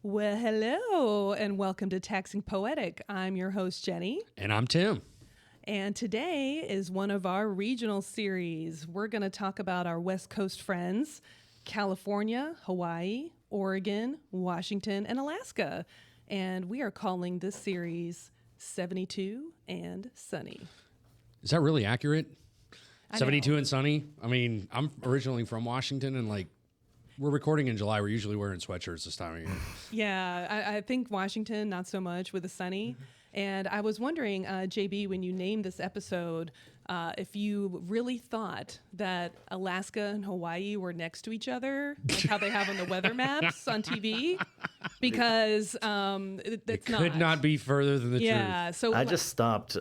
Well, hello, and welcome to Taxing Poetic. I'm your host, Jenny. And I'm Tim. And today is one of our regional series. We're going to talk about our West Coast friends, California, Hawaii, Oregon, Washington, and Alaska. And we are calling this series 72 and Sunny. Is that really accurate? 72 and sunny? I mean, I'm originally from Washington, and we're recording in July. We're usually wearing sweatshirts this time of year. Yeah, I think Washington, not so much with the sunny. And I was wondering, JB, when you named this episode, if you really thought that Alaska and Hawaii were next to each other, like how they have on the weather maps on TV, because it could not be further than the truth. So I just stopped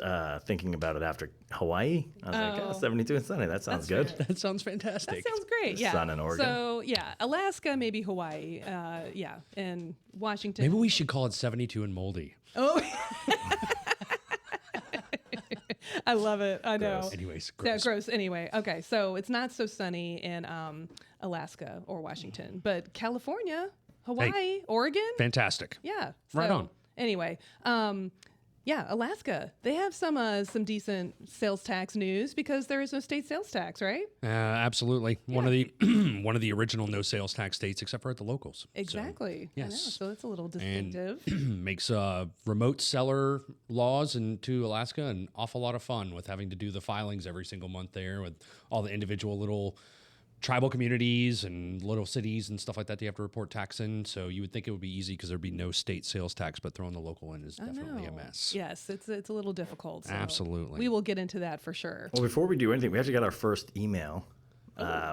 thinking about it after Hawaii. I was like, 72 and sunny. That sounds good. Fair. That sounds fantastic. That sounds great. Yeah. Sun in Oregon. So yeah, Alaska, maybe Hawaii. And Washington. Maybe we should call it 72 and moldy. Oh. I love it. I know. Gross. Anyways, Yeah, gross. gross. Anyway, okay. So it's not so sunny in Alaska or Washington, but California, Hawaii, Oregon. Fantastic. Yeah. Right on. Anyway, Alaska. They have some decent sales tax news because there is no state sales tax, right? Absolutely. One of the one of the original no sales tax states, except for at the locals. Exactly. yes. I know. So it's a little distinctive. And makes remote seller laws into Alaska an awful lot of fun with having to do the filings every single month there with all the individual little tribal communities and little cities and stuff like that you have to report tax in. So you would think it would be easy because there'd be no state sales tax, but throwing the local in is definitely a mess. Yes, it's a little difficult. So Absolutely. we will get into that for sure. Well, before we do anything, we actually got our first email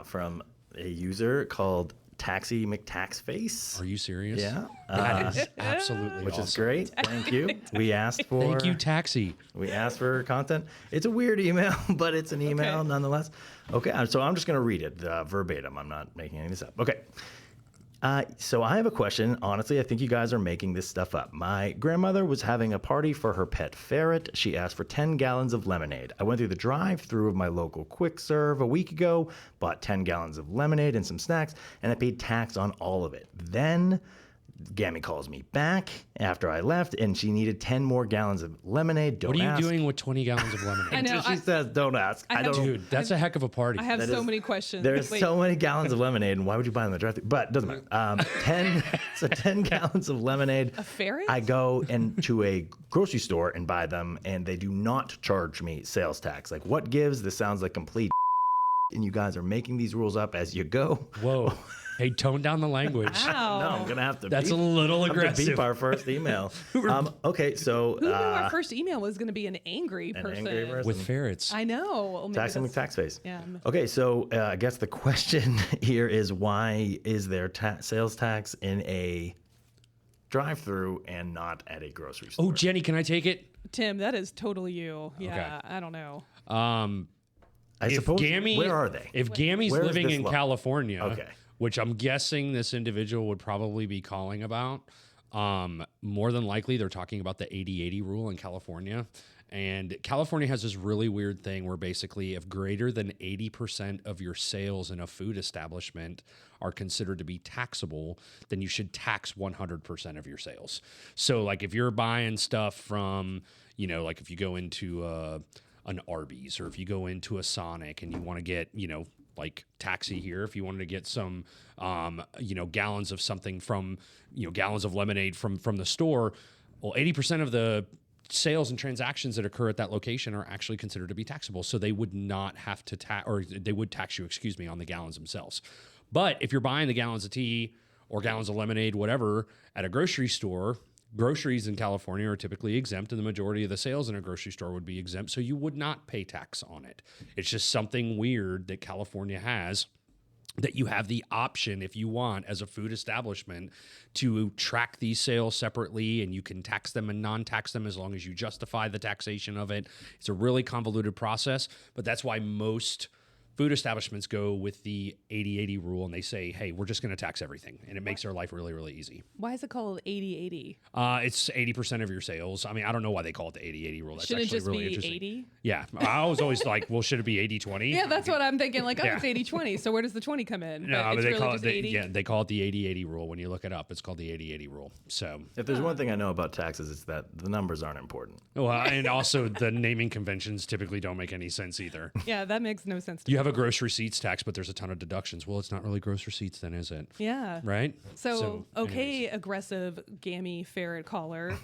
from a user called Taxi McTaxface. Are you serious? Yeah. That is absolutely Which awesome. is great. Thank you. We asked for Thank you, Taxi. We asked for content. It's a weird email, but it's an email nonetheless. Okay, so I'm just going to read it verbatim. I'm not making any of this up. Okay. So I have a question. Honestly, I think you guys are making this stuff up. My grandmother was having a party for her pet ferret. She asked for 10 gallons of lemonade. I went through the drive-through of my local quick serve a week ago, bought 10 gallons of lemonade and some snacks, and I paid tax on all of it. Then Gammy calls me back after I left, and she needed 10 more gallons of lemonade. Don't What are you ask. doing with 20 gallons of lemonade? I know. She says, don't ask. I don't know. Dude, that's a heck of a party. I have so many questions. There's Wait. so many gallons of lemonade, and why would you buy them in the drive-thru? But it doesn't matter. 10 gallons of lemonade. A ferret? I go into a grocery store and buy them, and they do not charge me sales tax. Like, what gives? This sounds like complete and you guys are making these rules up as you go. Whoa. Hey, tone down the language. Wow. No, I'm gonna have to. That's beep. a little I'm gonna aggressive. beep our first email. Okay, so Who knew our first email was going to be an angry person? angry person. With ferrets. I know. Well, maybe Taxing that's- McTaxface. Yeah. Okay, so I guess the question here is why is there sales tax in a drive-through and not at a grocery store? Oh, Jenny, can I take it? Tim, that is totally you. Yeah, Okay. I don't know. I suppose. Where are they? If Gammy's Where is living this in law? California, Okay. which I'm guessing this individual would probably be calling about, more than likely they're talking about the 80-80 rule in California. And California has this really weird thing where basically if greater than 80% of your sales in a food establishment are considered to be taxable, then you should tax 100% of your sales. So like if you're buying stuff from, like if you go into an Arby's or if you go into a Sonic and you want to get, like Taxi here, if you wanted to get some, gallons of something from, gallons of lemonade from the store, well, 80% of the sales and transactions that occur at that location are actually considered to be taxable. So they would not have to or they would tax you, on the gallons themselves. But if you're buying the gallons of tea or gallons of lemonade, whatever, at a grocery store, groceries in California are typically exempt, and the majority of the sales in a grocery store would be exempt. So you would not pay tax on it. It's just something weird that California has, that you have the option, if you want, as a food establishment, to track these sales separately, and you can tax them and non-tax them as long as you justify the taxation of it. It's a really convoluted process, but that's why most food establishments go with the 80-80 rule and they say, hey, we're just going to tax everything. And it makes their life really, really easy. Why is it called 80-80? It's 80% of your sales. I mean, I don't know why they call it the 80-80 rule. That's Should it actually just really be interesting. 80? Yeah. I was always like, well, should it be 80-20? Yeah, that's what I'm thinking. Like, oh, Yeah. it's 80-20. So where does the 20 come in? No, but it's they really call just it 80? they call it the 80-80 rule. When you look it up, it's called the 80-80 rule. So, If there's one thing I know about taxes, it's that the numbers aren't important. well, and also the naming conventions typically don't make any sense either. Yeah, that makes no sense to You me. have a gross receipts tax, but there's a ton of deductions. Well, it's not really gross receipts then, is it? Yeah. Right? So, okay, anyways. aggressive gammy ferret caller.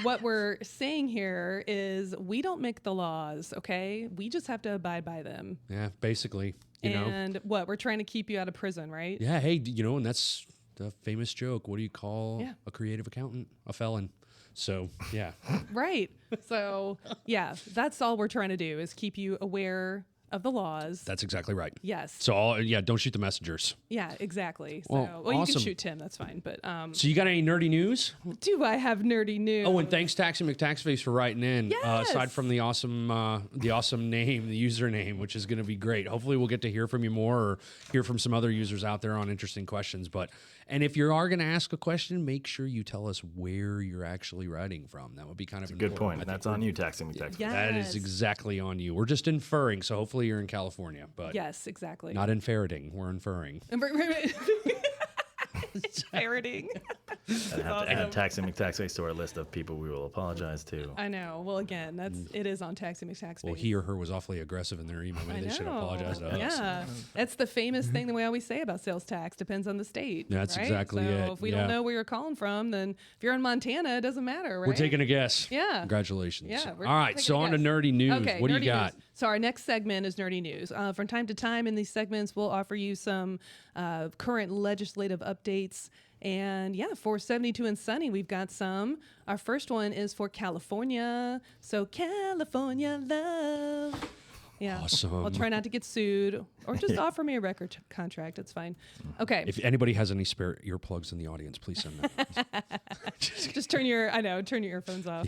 What we're saying here is we don't make the laws, okay? We just have to abide by them. Yeah, basically, you know. And what? We're trying to keep you out of prison, right? Yeah, hey, and that's the famous joke. What do you call Yeah. a creative accountant? A felon. So, yeah. Right. So, yeah, that's all we're trying to do is keep you aware of the laws. That's exactly right. Yes. So, don't shoot the messengers. Yeah, exactly. So, Well, you can awesome. shout Tim, that's fine. But So, you got any nerdy news? do I have nerdy news? Oh, and thanks, Taxing McTaxface, for writing in. Yes. Aside from the awesome name, the username, which is going to be great. Hopefully, we'll get to hear from you more or hear from some other users out there on interesting questions. And if you are going to ask a question, make sure you tell us where you're actually writing from. That would be kind of Good important. point. I think That's on you, taxing tax. Yeah. That Yes. is exactly on you. We're just inferring, so hopefully you're in California, but Yes, exactly. not inferring. We're inferring. Parroting. Add taxing McTaxface to our list of people we will apologize to. I know. Well, again, it is on Taxing McTaxface. Well, he or her was awfully aggressive in their email. Maybe they should apologize to us. Yeah, that's the famous thing that we always say about sales tax. Depends on the state. That's right? exactly so it. if we Yeah. don't know where you're calling from, then if you're in Montana, it doesn't matter, right? We're taking a guess. Yeah. Congratulations. Yeah, we're All right. taking So a on to guess. nerdy news. Okay, What do you nerdy got? news. So our next segment is nerdy news. From time to time in these segments, we'll offer you some current legislative updates. And yeah, for 72 and sunny, we've got some. Our first one is for California. So California love. Yeah. Awesome. I'll try not to get sued or just offer me a record contract. It's fine. Okay. If anybody has any spare earplugs in the audience, please send them. Just turn your earphones off.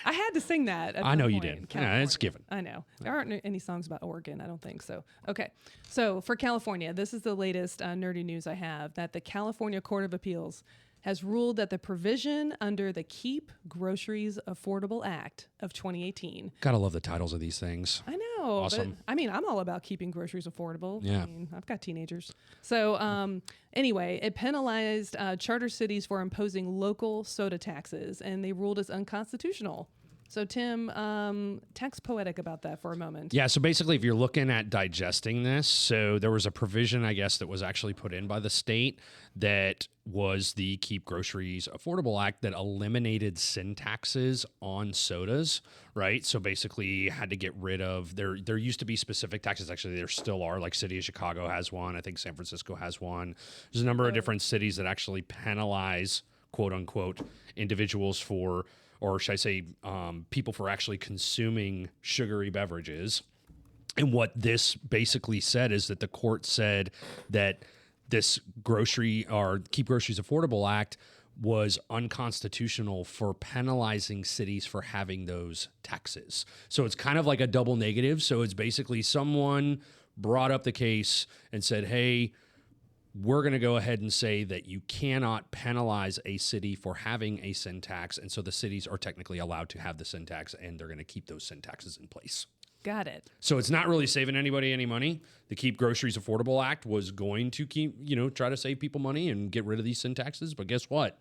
I had to sing that. At I know one you point. did. Yeah, it's California. given. I know. There aren't any songs about Oregon. I don't think so. Okay. So for California, this is the latest nerdy news I have that the California Court of Appeals has ruled that the provision under the Keep Groceries Affordable Act of 2018. Gotta love the titles of these things. I know. Awesome. But, I mean, I'm all about keeping groceries affordable. Yeah. I mean, I've got teenagers. So anyway, it penalized charter cities for imposing local soda taxes, and they ruled as unconstitutional. So Tim, tax poetic about that for a moment. Yeah, so basically, if you're looking at digesting this, so there was a provision, I guess, that was actually put in by the state that was the Keep Groceries Affordable Act that eliminated sin taxes on sodas, right? So basically, had to get rid of there used to be specific taxes. Actually, there still are. Like City of Chicago has one. I think San Francisco has one. There's a number of different cities that actually penalize, quote unquote, individuals for, or should I say, people for actually consuming sugary beverages. And what this basically said is that the court said that this Keep Groceries Affordable Act was unconstitutional for penalizing cities for having those taxes. So it's kind of like a double negative. So it's basically someone brought up the case and said, hey, we're going to go ahead and say that you cannot penalize a city for having a sin tax. And so the cities are technically allowed to have the sin tax, and they're going to keep those sin taxes in place. Got it. So it's not really saving anybody any money. The Keep Groceries Affordable Act was going to try to save people money and get rid of these sin taxes. But guess what?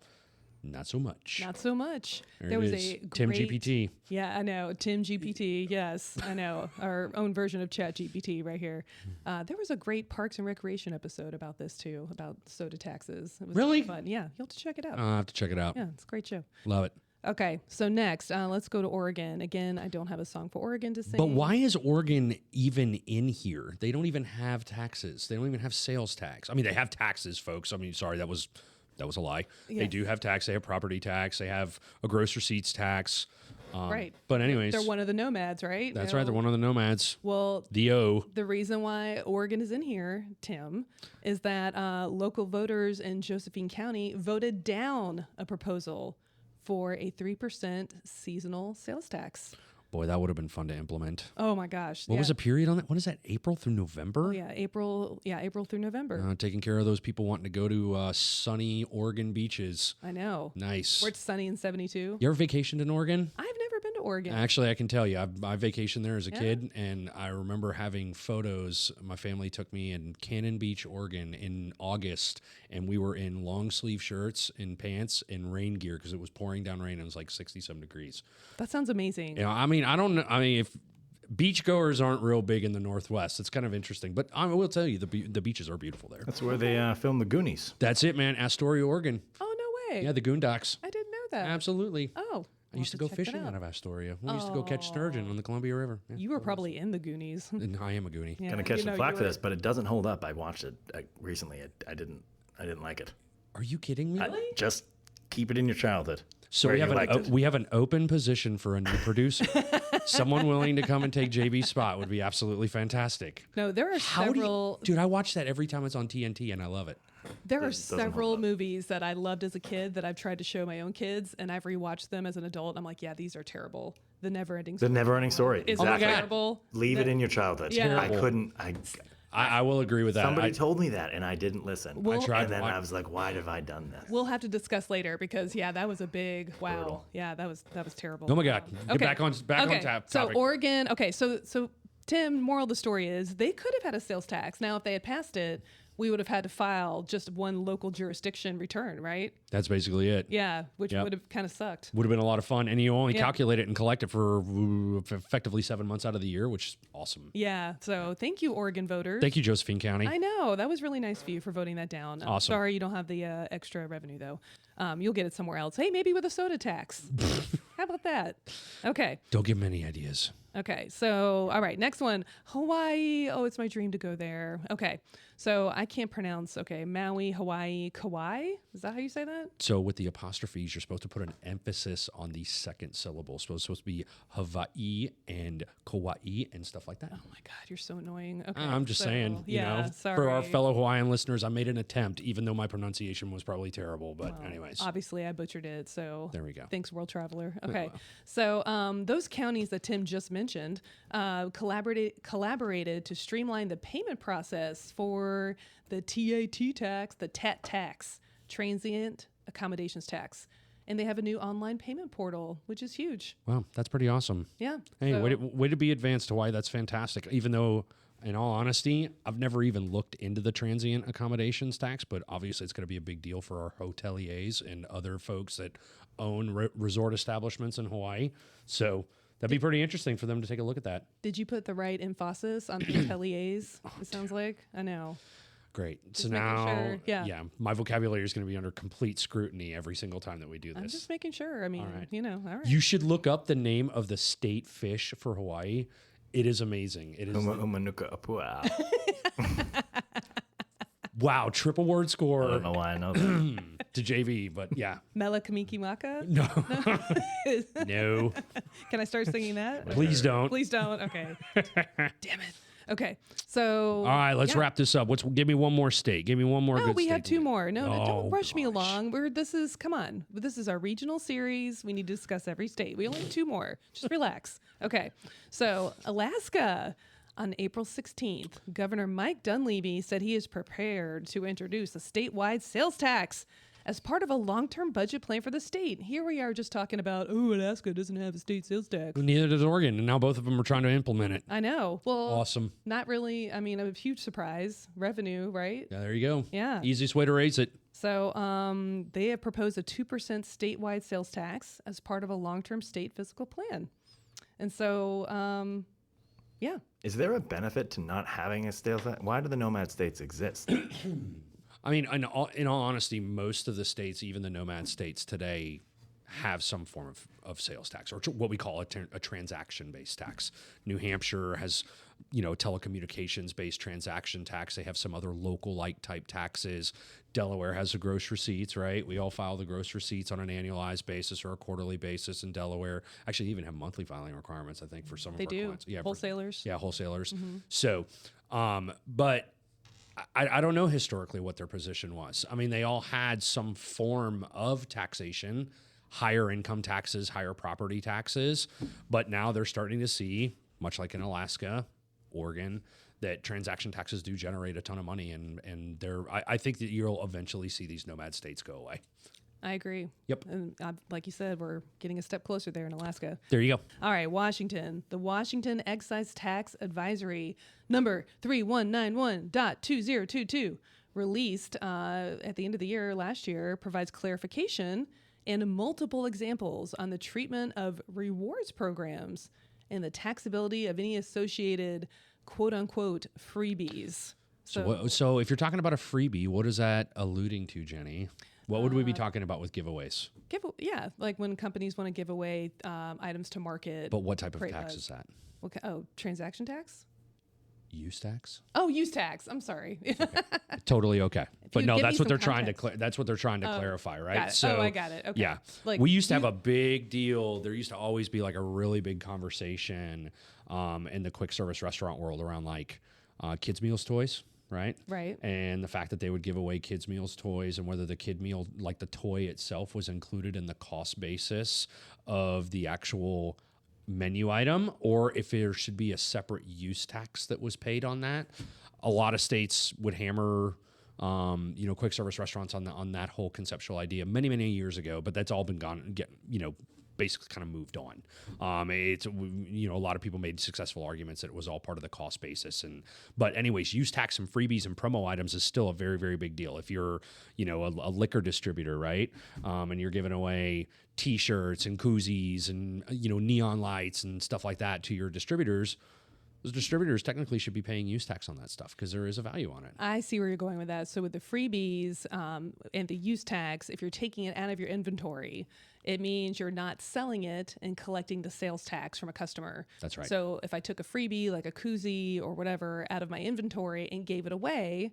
Not so much. Not so much. There was it is. a Tim great, GPT. Yeah, I know. Tim GPT. Yes, I know. Our own version of Chat GPT right here. There was a great Parks and Recreation episode about this too, about soda taxes. It was Really? fun. Yeah, you'll have to check it out. I'll have to check it out. Yeah, it's a great show. Love it. Okay, so next, let's go to Oregon. Again, I don't have a song for Oregon to sing. But why is Oregon even in here? They don't even have taxes. They don't even have sales tax. I mean, they have taxes, folks. I mean, sorry, that was a lie. They Yes. do have tax. They have property tax. They have a gross receipts tax. Right. But anyways, They're one of the nomads, right? that's right. They're one of the nomads. Well, The O. the reason why Oregon is in here, Tim, is that local voters in Josephine County voted down a proposal for a 3% seasonal sales tax. Boy, that would have been fun to implement. Oh my gosh. What was the period on that? What is that? April through November? Oh, yeah, April through November. Taking care of those people wanting to go to sunny Oregon beaches. I know. Nice. Where it's sunny in 72. You ever vacationed in Oregon? I've never been to Oregon. Actually, I can tell you, I vacationed there as a kid, and I remember having photos. My family took me in Cannon Beach, Oregon in August, and we were in long sleeve shirts and pants and rain gear because it was pouring down rain. And it was like 60-some degrees. That sounds amazing. You know, I mean, I don't know. I mean, if beachgoers aren't real big in the Northwest, it's kind of interesting. But I will tell you, the beaches are beautiful there. That's where they filmed the Goonies. That's it, man. Astoria, Oregon. Oh, no way. Yeah, the Goondocks. I didn't know that. Absolutely. Oh. I used to go fishing out of Astoria. We used to go catch sturgeon on the Columbia River. Yeah. You were probably in the Goonies. And I am a Goonie. Yeah, Gonna catch you some know, flack you for were- this, but it doesn't hold up. I watched it recently. I didn't like it. Are you kidding me? Just keep it in your childhood. So where we have you liked it. we have an open position for a new producer. Someone willing to come and take JB's spot would be absolutely fantastic. No, there are several. Dude, I watch that every time it's on TNT, and I love it. There are Doesn't several hold up. movies that I loved as a kid that I've tried to show my own kids, and I've rewatched them as an adult. I'm like, yeah, these are terrible. The Never-Ending The Story never-ending story. is Exactly. terrible. Leave it in your childhood. Yeah. I couldn't. I will agree with that. Somebody told me that, and I didn't listen. Well- I tried and then to watch- I was like, why have I done this? We'll have to discuss later because that was a big wow. Brutal. Yeah, that was terrible. Oh my God. Get back on topic. So Oregon. Okay, so Tim, moral of the story is they could have had a sales tax. Now, if they had passed it, we would have had to file just one local jurisdiction return, right? That's basically it. Yeah, which Yep. would have kind of sucked. Would have been a lot of fun. And you only Yep. calculate it and collect it for effectively 7 months out of the year, which is awesome. Yeah. So thank you, Oregon voters. Thank you, Josephine County. I know that was really nice of you for voting that down. I'm Awesome. sorry you don't have the extra revenue though. You'll get it somewhere else. Hey, maybe with a soda tax. How about that? Okay. Don't give me any ideas. Okay. So, all right. Next one, Hawaii. Oh, it's my dream to go there. Okay. So I can't pronounce. Okay, Maui, Hawaii, Kauai. Is that how you say that? So with the apostrophes, you're supposed to put an emphasis on the second syllable. So it's supposed to be Hawaii and Kauai and stuff like that. Oh my God, you're so annoying. Okay. I'm just saying, you know, sorry. for our fellow Hawaiian listeners, I made an attempt, even though my pronunciation was probably terrible. But anyways, Obviously, I butchered it. So there we go. Thanks, World Traveler. Okay. So those counties that Tim just mentioned collaborated to streamline the payment process for the TAT tax, the TAT tax, Transient Accommodations Tax. And they have a new online payment portal, which is huge. Wow, that's pretty awesome. Yeah. Hey, so- way to be advanced, Hawaii. That's fantastic. Even though, in all honesty, I've never even looked into the transient accommodations tax, but obviously it's going to be a big deal for our hoteliers and other folks that own resort establishments in Hawaii. So that'd be pretty interesting for them to take a look at that. Did you put the right emphasis on hoteliers? It sounds like. I know. Great. So Just making now, sure, yeah. my vocabulary is going to be under complete scrutiny every single time that we do I'm this. just making sure. I mean, right. all right. You should look up the name of the state fish for Hawaii. It is amazing. It is Umanuka Apua. wow, triple word I score don't know why I know that. to JV, but yeah, Mela Kamiki Maka? no, no, Can I start singing that? please don't. Please don't. Okay. Damn it. Okay. So. All right, let's wrap this up. Give me one more state. Give me one more. No, good we state have to two win. more. No, Oh, don't rush me gosh. along. Come on. This is our regional series. We need to discuss every state. We only have two more. Just relax. Okay. So, Alaska. On April 16th, Governor Mike Dunleavy said he is prepared to introduce a statewide sales tax as part of a long-term budget plan for the state. Here we are just talking about, Alaska doesn't have a state sales tax. Neither does Oregon, and now both of them are trying to implement it. I know. Well, Awesome. not really. I mean, a huge surprise. Revenue, right? Yeah, there you go. Yeah. Easiest way to raise it. So they have proposed a 2% statewide sales tax as part of a long-term state fiscal plan. And so, yeah. Is there a benefit to not having a sales tax? Why do the nomad states exist? I mean, in all honesty, most of the states, even the nomad states today, have some form of sales tax, or what we call a transaction-based tax. New Hampshire has, telecommunications-based transaction tax. They have some other local-like type taxes. Delaware has the gross receipts, right? We all file the gross receipts on an annualized basis or a quarterly basis in Delaware. Actually, they even have monthly filing requirements, I think, for some They of our do. clients. Yeah, Wholesalers. wholesalers. So, but I don't know historically what their position was. I mean, they all had some form of taxation. higher income taxes, higher property taxes. But now they're starting to see, much like in Alaska, Oregon, that transaction taxes do generate a ton of money. And I think that you'll eventually see these nomad states go away. I agree. Yep. And like you said, we're getting a step closer there in Alaska. There you go. All right, Washington. The Washington Excise Tax Advisory number 3191.2022, released at the end of the year last year, provides clarification and multiple examples on the treatment of rewards programs and the taxability of any associated quote-unquote freebies. So if you're talking about a freebie, what is that alluding to, Jenny? What would we be talking about with giveaways? Yeah, like when companies want to give away items to market. But what type of tax is that? Transaction tax? Use tax? Oh, use tax. I'm sorry. Totally okay. But no, that's what they're trying to clarify, right? Got it. So I got it. Okay. Yeah. We used to have a big deal. There used to always be like a really big conversation in the quick service restaurant world around like kids' meals toys. Right. And the fact that they would give away kids' meals toys and whether the kid meal, like the toy itself, was included in the cost basis of the actual menu item, or if there should be a separate use tax that was paid on that. A lot of states would hammer, quick service restaurants on that whole conceptual idea many, many years ago, but that's all been gone, basically kind of moved on. A lot of people made successful arguments that it was all part of the cost basis. But anyways, use tax and freebies and promo items is still a very, very big deal. If you're, a liquor distributor, right? And you're giving away T-shirts and koozies and, neon lights and stuff like that to your distributors, those distributors technically should be paying use tax on that stuff because there is a value on it. I see where you're going with that. So with the freebies and the use tax, if you're taking it out of your inventory, it means you're not selling it and collecting the sales tax from a customer. That's right. So if I took a freebie like a koozie or whatever out of my inventory and gave it away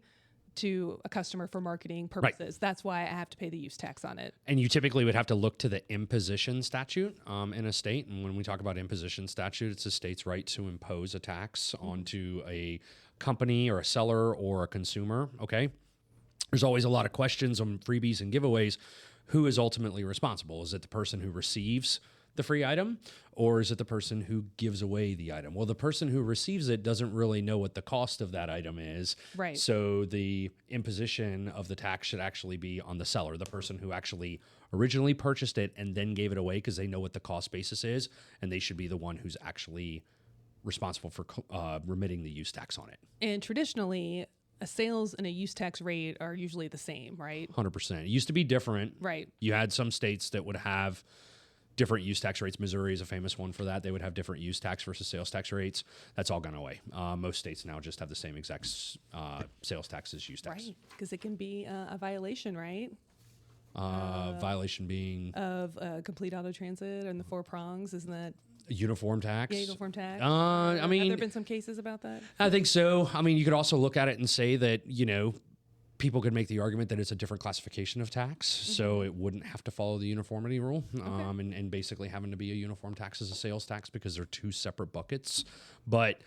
to a customer for marketing purposes, that's why I have to pay the use tax on it. And you typically would have to look to the imposition statute in a state. And when we talk about imposition statute, it's a state's right to impose a tax onto a company or a seller or a consumer. Okay. There's always a lot of questions on freebies and giveaways. Who is ultimately responsible? Is it the person who receives the free item, or is it the person who gives away the item? Well, the person who receives it doesn't really know what the cost of that item is. Right. So the imposition of the tax should actually be on the seller, the person who actually originally purchased it and then gave it away because they know what the cost basis is, and they should be the one who's actually responsible for remitting the use tax on it. And traditionally, a sales and a use tax rate are usually the same, right? 100%. It used to be different. Right. You had some states that would have different use tax rates. Missouri is a famous one for that. They would have different use tax versus sales tax rates. That's all gone away. Most states now just have the same exact sales tax as use tax. Right, because it can be a violation, right? Violation being? Of complete auto transit and the 4 prongs, isn't that? Uniform tax? Yeah, uniform tax. I mean, have there been some cases about that? I think so. I mean, you could also look at it and say that, people could make the argument that it's a different classification of tax, so it wouldn't have to follow the uniformity rule, and basically having to be a uniform tax as a sales tax because they're 2 separate buckets. But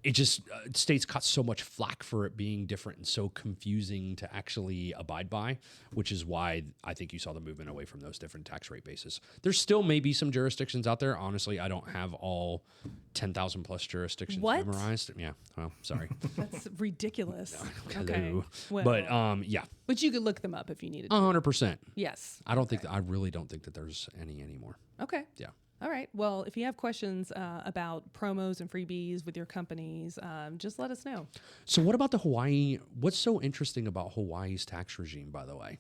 it just states cut so much flack for it being different and so confusing to actually abide by, which is why I think you saw the movement away from those different tax rate bases. There's still maybe some jurisdictions out there. Honestly, I don't have all 10,000 plus jurisdictions memorized. Yeah, well, sorry. That's ridiculous. Okay. Well, But yeah. But you could look them up if you needed to. 100%. Yes. I really don't think that there's any anymore. Okay. Yeah. All right. Well, if you have questions about promos and freebies with your companies, just let us know. So what about the Hawaii? What's so interesting about Hawaii's tax regime, by the way?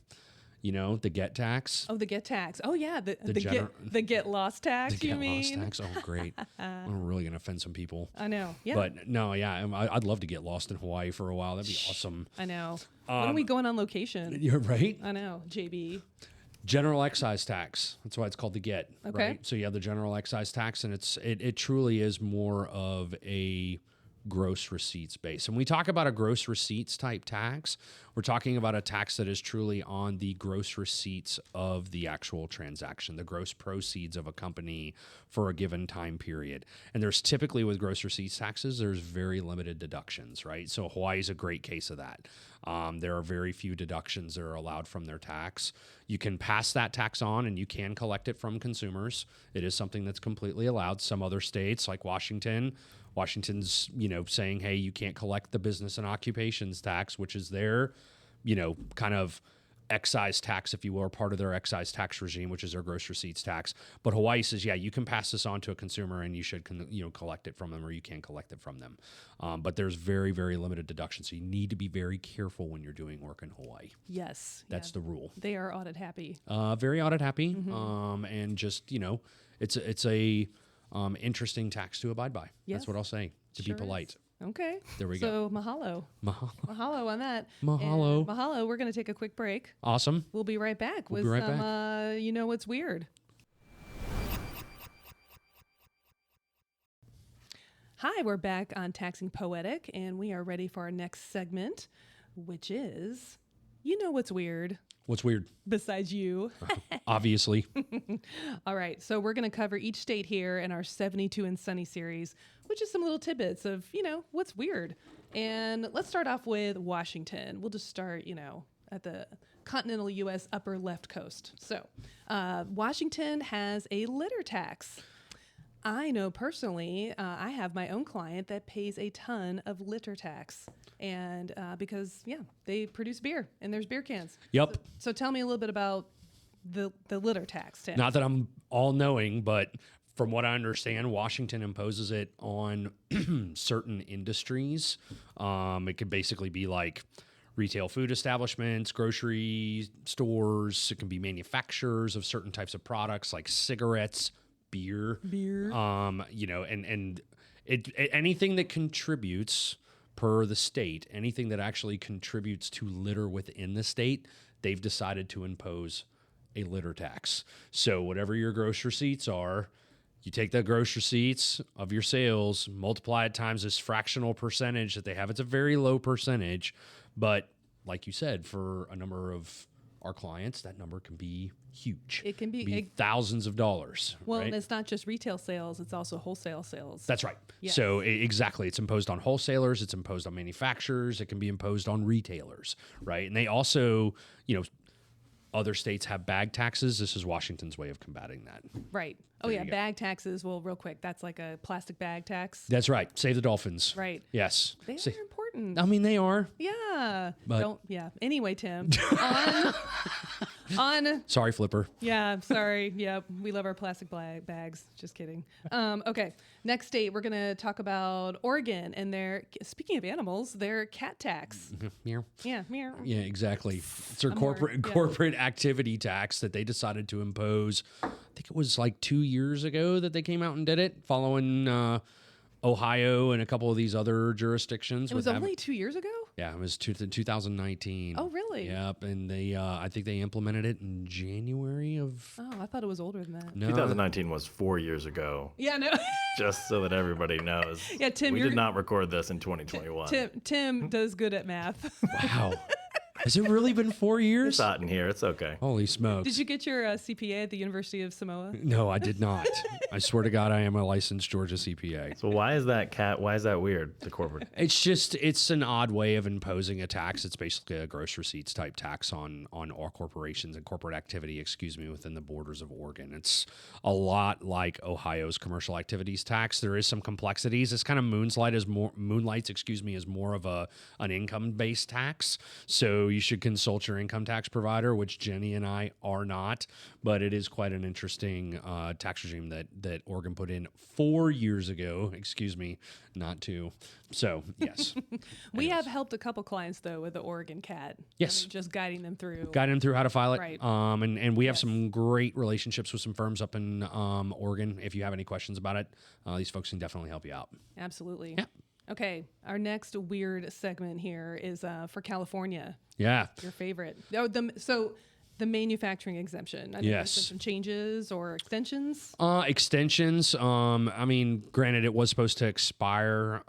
The get tax. Oh, the get tax. Oh, yeah. The get lost tax, the you get mean? lost tax. Oh, great. I'm really going to offend some people. I know. Yeah. But no, yeah. I'd love to get lost in Hawaii for a while. That'd be awesome. I know. When are we going on location? You're right. I know. JB. General excise tax. That's why it's called the get. Okay. Right? So you have the general excise tax, and it truly is more of a gross receipts based. And we talk about a gross receipts type tax, we're talking about a tax that is truly on the gross receipts of the actual transaction, the gross proceeds of a company for a given time period. And there's typically with gross receipts taxes, there's very limited deductions, right? So Hawaii is a great case of that. There are very few deductions that are allowed from their tax. You can pass that tax on and you can collect it from consumers. It is something that's completely allowed. Some other states like Washington's, saying, hey, you can't collect the business and occupations tax, which is their, kind of excise tax, if you will, or part of their excise tax regime, which is their gross receipts tax. But Hawaii says, yeah, you can pass this on to a consumer and you should, collect it from them, or you can collect it from them. But there's very, very limited deductions. So you need to be very careful when you're doing work in Hawaii. Yes. That's the rule. They are audit happy. Very audit happy. And just, it's a interesting tax to abide by. Yes. That's what I'll say, to be polite. Is. Okay. There we go. So mahalo. Mahalo on that. Mahalo. And mahalo. We're going to take a quick break. Awesome. We'll be right back with some, you know what's weird. Hi, we're back on Taxing Poetic, and we are ready for our next segment, which is, you know what's weird. What's weird? Besides you. Obviously. All right. So we're going to cover each state here in our 72 and Sunny series, which is some little tidbits of, what's weird. And let's start off with Washington. We'll just start, at the continental U.S. upper left coast. So Washington has a litter tax. I know personally, I have my own client that pays a ton of litter tax. And because, they produce beer and there's beer cans. Yep. So tell me a little bit about the litter tax, Tim. Not that I'm all knowing, but from what I understand, Washington imposes it on certain industries. It could basically be like retail food establishments, grocery stores. It can be manufacturers of certain types of products like cigarettes, beer. And anything that contributes per the state, anything that actually contributes to litter within the state, they've decided to impose a litter tax. So whatever your gross receipts are, you take the gross receipts of your sales, multiply it times this fractional percentage that they have. It's a very low percentage, but like you said, for a number of our clients, that number can be huge. It can be thousands of dollars. Well, right? And it's not just retail sales, it's also wholesale sales. That's right. Yes. So exactly, it's imposed on wholesalers, it's imposed on manufacturers, it can be imposed on retailers, right? And they also, other states have bag taxes. This is Washington's way of combating that. Right. Oh, yeah, bag taxes. Well, real quick, that's like a plastic bag tax. That's right. Save the dolphins. Right. Yes. They are important. I mean, they are. Yeah. But Anyway, Tim. on Sorry, Flipper. Yeah, sorry. Yeah, we love our plastic bags. Just kidding. Okay, next state, we're going to talk about Oregon and speaking of animals, their cat tax. Meow. Yeah, meow. Yeah, exactly. It's their corporate activity tax that they decided to impose. I think it was like 2 years ago that they came out and did it, following Ohio and a couple of these other jurisdictions. It was only 2 years ago? Yeah, it was 2019. Oh, really? Yep, and they I think they implemented it in January of... Oh, I thought it was older than that. No. 2019 was 4 years ago. Yeah, no. Just so that everybody knows. Yeah, Tim, we did not record this in 2021. Tim does good at math. Wow. Has it really been 4 years? It's hot in here. It's okay. Holy smokes. Did you get your CPA at the University of Samoa? No, I did not. I swear to God, I am a licensed Georgia CPA. So why is that weird, the corporate? It's an odd way of imposing a tax. It's basically a gross receipts type tax on all corporations and corporate activity, within the borders of Oregon. It's a lot like Ohio's commercial activities tax. There is some complexities. This kind of moonlights, as more of an income-based tax. So you should consult your income tax provider, which Jenny and I are not, but it is quite an interesting tax regime that Oregon put in 4 years ago. Not 2. So, yes. We have helped a couple clients, though, with the Oregon CAT. Yes. Just guiding them through. How to file it. Right. And we have some great relationships with some firms up in Oregon. If you have any questions about it, these folks can definitely help you out. Absolutely. Yeah. Okay, our next weird segment here is for California. Yeah. Your favorite. So The manufacturing exemption. I know Yes. there's been some changes or extensions. Extensions. I mean, granted, it was supposed to expire.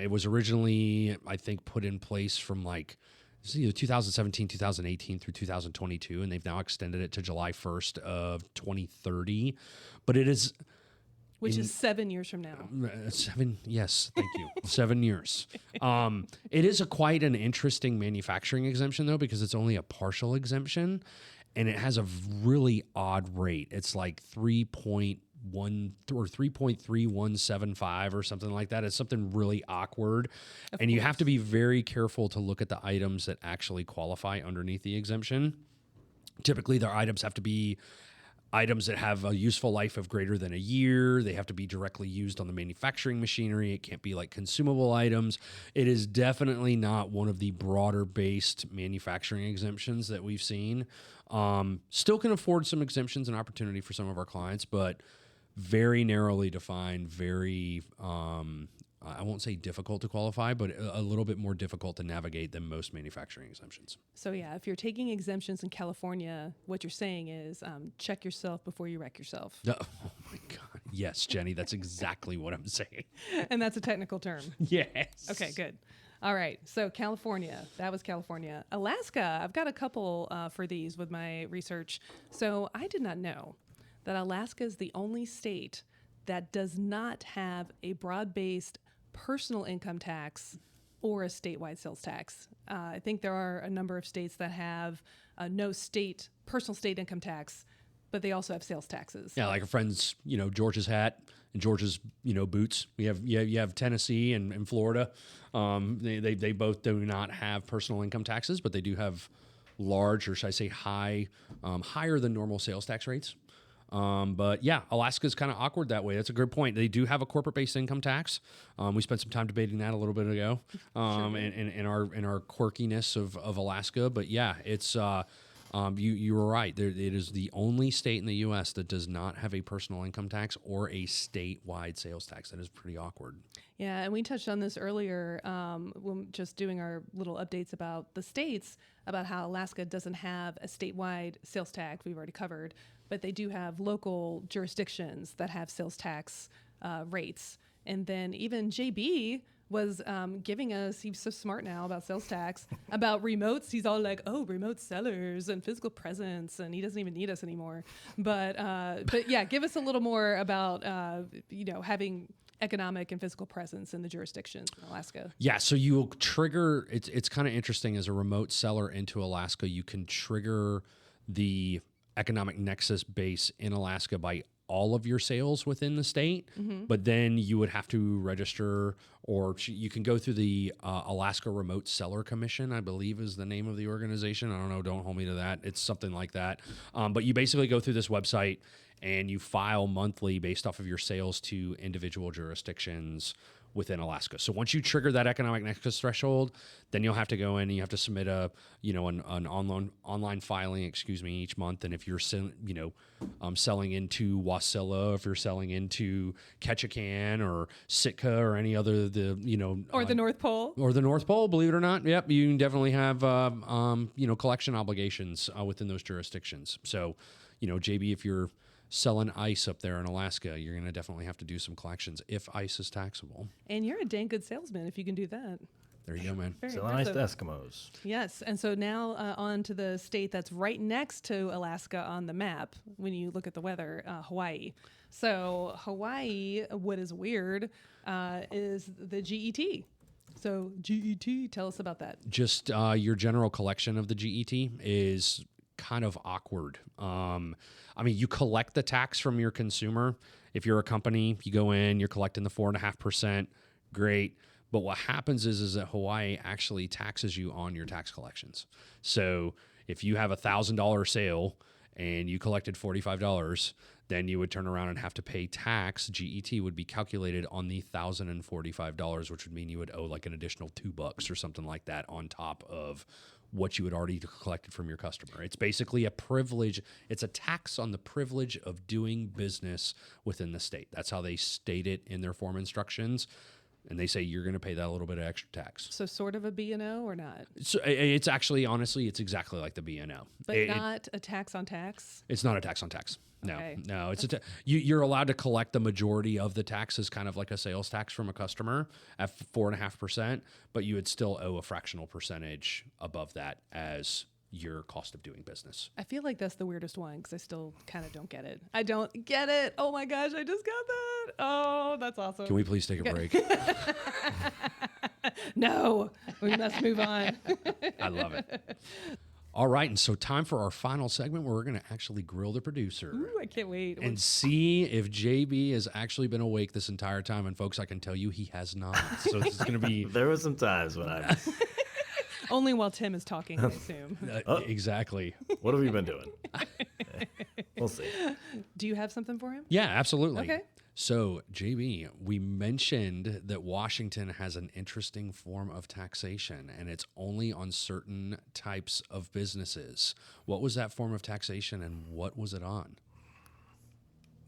It was originally, I think, put in place from like it's either 2017, 2018 through 2022, and they've now extended it to July 1st of 2030. But it is Which is 7 years from now. 7. Yes, thank you. 7 years. It is quite an interesting manufacturing exemption though, because it's only a partial exemption, and it has a really odd rate. It's like 3.1 or 3.3175 or something like that. It's something really awkward, and you have to be very careful to look at the items that actually qualify underneath the exemption. Typically, their items have to be items that have a useful life of greater than a year. They have to be directly used on the manufacturing machinery. It can't be like consumable items. It is definitely not one of the broader based manufacturing exemptions that we've seen. Still can afford some exemptions and opportunity for some of our clients, but very narrowly defined, very, I won't say difficult to qualify, but a little bit more difficult to navigate than most manufacturing exemptions. So yeah, if you're taking exemptions in California, what you're saying is check yourself before you wreck yourself. Oh my God. Yes, Jenny, that's exactly what I'm saying. And that's a technical term. Yes. Okay, good. All right. So California, that was California. Alaska, I've got a couple for these with my research. So I did not know that Alaska is the only state that does not have a broad-based personal income tax or a statewide sales tax. I think there are a number of states that have no personal state income tax, but they also have sales taxes. Yeah, like our friends, George's hat and George's, boots. You have Tennessee and Florida. They both do not have personal income taxes, but they do have large, or should I say higher than normal sales tax rates. But yeah, Alaska's kind of awkward that way. That's a good point. They do have a corporate-based income tax. We spent some time debating that a little bit ago, in our quirkiness of Alaska. But yeah, it's you were right. It is the only state in the U.S. that does not have a personal income tax or a statewide sales tax. That is pretty awkward. Yeah, and we touched on this earlier when just doing our little updates about the states, about how Alaska doesn't have a statewide sales tax. We've already covered, but they do have local jurisdictions that have sales tax rates. And then even JB was giving us, he's so smart now about sales tax, about remotes. He's all like, oh, remote sellers and physical presence, and he doesn't even need us anymore. But yeah, give us a little more about, having economic and physical presence in the jurisdictions in Alaska. Yeah, so you'll trigger, it's kind of interesting, as a remote seller into Alaska, you can trigger the economic nexus base in Alaska by all of your sales within the state, but then you would have to register, or you can go through the Alaska Remote Seller Commission, I believe is the name of the organization. I don't know, don't hold me to that. It's something like that. But you basically go through this website and you file monthly based off of your sales to individual jurisdictions within Alaska. So once you trigger that economic nexus threshold, then you'll have to go in and you have to submit an online filing, each month. And if you're selling into Wasilla, if you're selling into Ketchikan or Sitka or any other Or the North Pole. Or the North Pole, believe it or not, yep, you can definitely have collection obligations within those jurisdictions. So, JB, if you're selling ice up there in Alaska, you're going to definitely have to do some collections if ice is taxable. And you're a dang good salesman if you can do that. There you go, man. Selling ice to Eskimos. Yes. And so now on to the state that's right next to Alaska on the map when you look at the weather, Hawaii. So Hawaii, what is weird is the GET. So GET, tell us about that. Just your general collection of the GET is kind of awkward. You collect the tax from your consumer. If you're a company, you go in, you're collecting the 4.5%, great. But what happens is that Hawaii actually taxes you on your tax collections. So if you have $1,000 sale and you collected $45, then you would turn around and have to pay tax. GET would be calculated on the $1,045, which would mean you would owe like an additional $2 or something like that on top of what you had already collected from your customer. It's basically a privilege. It's a tax on the privilege of doing business within the state. That's how they state it in their form instructions. and they say you're going to pay that little bit of extra tax. So sort of a B&O or not? So it's actually, honestly, it's exactly like the B&O. But not a tax on tax? It's not a tax on tax. No, Okay. no. It's you're allowed to collect the majority of the taxes, kind of like a sales tax from a customer at 4.5%, but you would still owe a fractional percentage above that as your cost of doing business. I feel like that's the weirdest one because I still kind of don't get it. I don't get it. Oh my gosh, I just got that. Oh, that's awesome. Can we please take a break? No, we must move on. I love it. All right, and so time for our final segment where we're going to actually grill the producer. Ooh, I can't wait. And see if JB has actually been awake this entire time. And folks, I can tell you he has not. So this is going to be There were some times when I was, Only while Tim is talking, I assume. exactly. what have you been doing? We'll see. Do you have something for him? Yeah, absolutely. Okay. So, JB, we mentioned that Washington has an interesting form of taxation, and it's only on certain types of businesses. What was that form of taxation, and what was it on?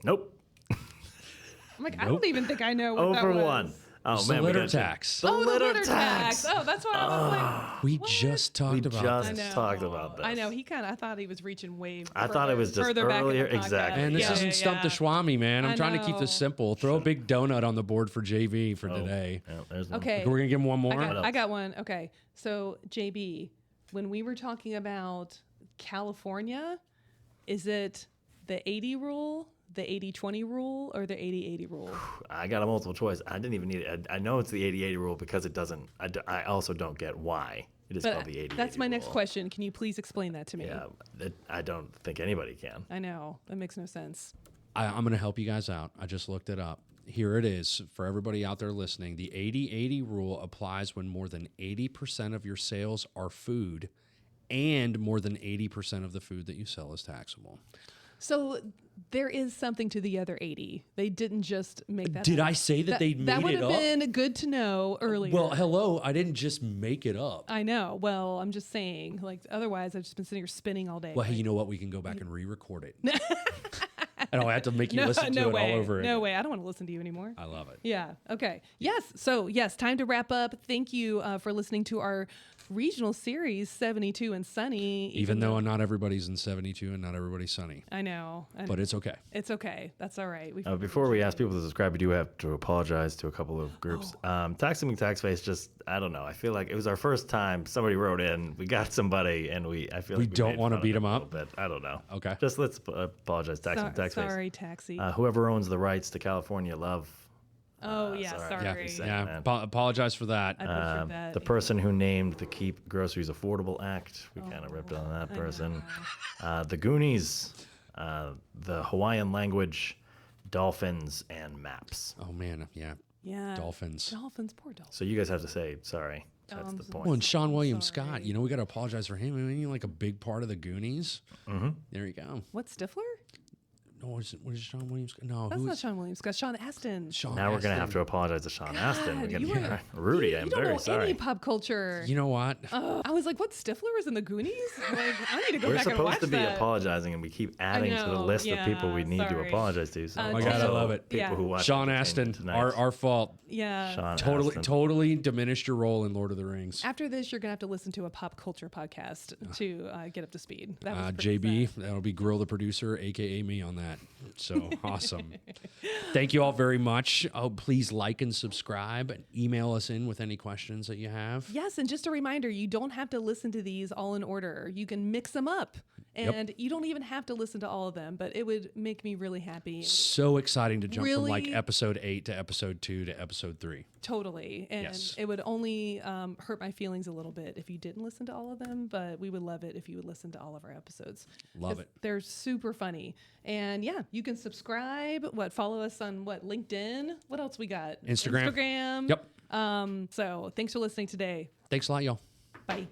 Nope. I'm like, I don't even think I know what that Over was. one. Oh, It's man. the we litter got you. tax. The Oh, the litter tax. Oh, that's why I was like, We just talked about just- I this. know. talked about this. I know. I thought he was reaching way I thought it was just further back in the earlier. podcast. Exactly. And this Yeah, isn't yeah, Stump the yeah. Schwami, man. I'm I trying to keep this know. simple. Throw a big donut on the board for JB for today. Yeah, there's one. Okay. We're going to give him one more? I got one. Okay. So, JB, when we were talking about California, is it the 80 rule, the 80-20 rule, or the 80-80 rule? I got a multiple choice. I didn't even need it. I know it's the 80-80 rule because it doesn't. I also don't get why it is called But the 80-80 that's my next rule. question. Can you please explain that to me? Yeah, I don't think anybody can. I know. That makes no sense. I'm going to help you guys out. I just looked it up. Here it is for everybody out there listening. The 80-80 rule applies when more than 80% of your sales are food and more than 80% of the food that you sell is taxable. So there is something to the other 80. They didn't just make that Did up. I say that they That made would it have up? been good to know earlier. Well, hello. I didn't just make it up. I know. Well, I'm just saying. Like, otherwise, I've just been sitting here spinning all day. Well, hey, you know what? We can go back and re-record it. I don't have to make you listen to no it way. all over again. No way. I don't want to listen to you anymore. I love it. Yeah. Okay. Yes. So, yes, time to wrap up. Thank you for listening to our regional series, 72 and Sunny. Even though not everybody's in 72 and not everybody's sunny. I know. But it's okay. It's okay. That's all right. Before we ask people to subscribe, we do have to apologize to a couple of groups. Taxing McTaxface, just I don't know. I feel like it was our first time somebody wrote in. We got somebody, and I feel like we don't made wanna fun of beat them them a up? little bit. I don't know. Okay. Just let's apologize, Taxing McTaxface. Sorry, Taxi. Whoever owns the rights to California love. oh, yeah. sorry. Sorry. Yeah. Yeah. man. Apologize for that. I butchered that. The person who named the Keep Groceries Affordable Act, we kind of ripped on that person. The Goonies, the Hawaiian language, dolphins, and maps. Oh, man. Yeah. Yeah. Dolphins. Dolphins. Poor dolphins. So you guys have to say sorry. That's the point. Well, and Sean William sorry. Scott, you know, we got to apologize for him. I mean, like a big part of the Goonies. Mm-hmm. There you go. What, Stifler? No, what is Sean William Scott? No, That's who not is Sean Williams. Scott. Sean Astin. Sean Now we're going to Astin. have to apologize to Sean Astin. We're God, gonna, you are- Rudy, you I'm don't very know sorry. any pop culture. You know what? I was like, what, Stifler was in the Goonies? Like, I need to go We're back and supposed watch to be that. apologizing, and we keep adding to the know, list of people we yeah, need to sorry. apologize to. So Oh my God, I also love it. People Yeah. who watch Sean Entertainment Astin, Tonight. our fault. Yeah. Sean Totally, Astin. totally diminished your role in Lord of the Rings. After this, you're going to have to listen to a pop culture podcast to get up to speed. That was pretty JB, sad. that'll be Grill the producer, aka me on that. So awesome. Thank you all very much. Oh, please like and subscribe and email us in with any questions that you have. Yes, and just a reminder, you don't have to listen to these all in order. You can mix them up. And you don't even have to listen to all of them, but it would make me really happy. So exciting to jump from like Really? episode 8 to episode 2 to episode 3. Totally. And Yes. it would only hurt my feelings a little bit if you didn't listen to all of them, but we would love it if you would listen to all of our episodes. Love 'Cause it. They're super funny. And yeah, you can subscribe. Follow us on LinkedIn? What else we got? Instagram. Instagram. Yep. So thanks for listening today. Thanks a lot, y'all. Bye.